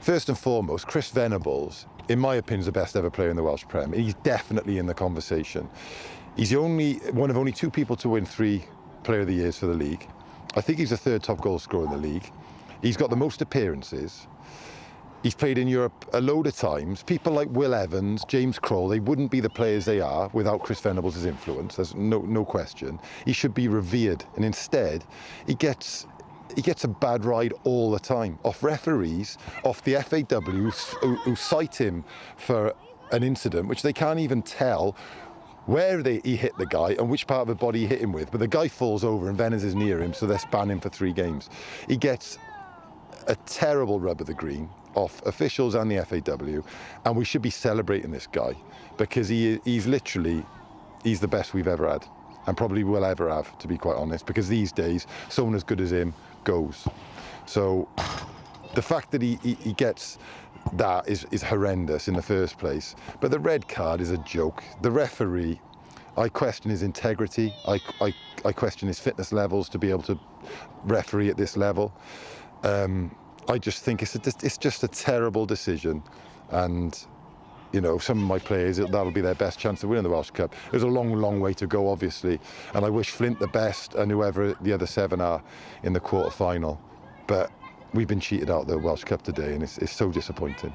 First and foremost, Chris Venables, in my opinion, is the best ever player in the Welsh Prem. He's definitely in the conversation. He's one of only 2 people to win 3 Player of the Years for the league. I think he's the 3rd top goal scorer in the league. He's got the most appearances. He's played in Europe a load of times. People like Will Evans, James Kroll, they wouldn't be the players they are without Chris Venables' influence. There's no question. He should be revered, and instead, he gets a bad ride all the time, off referees, off the FAW, who cite him for an incident which they can't even tell where he hit the guy and which part of the body he hit him with. But the guy falls over and Venables is near him, so they're spanning him for 3 games. He gets a terrible rub of the green off officials and the FAW, and we should be celebrating this guy because he's the best we've ever had, and probably will ever have, to be quite honest, because these days someone as good as him goes. So the fact that he gets that is horrendous in the first place. But the red card is a joke. The referee, I question his integrity. I question his fitness levels to be able to referee at this level. I just think it's just a terrible decision, and you know, some of my players, that'll be their best chance to win the Welsh Cup. There's a long way to go, obviously, and I wish Flint the best and whoever the other 7 are in the quarter-final. But we've been cheated out of the Welsh Cup today, and it's so disappointing.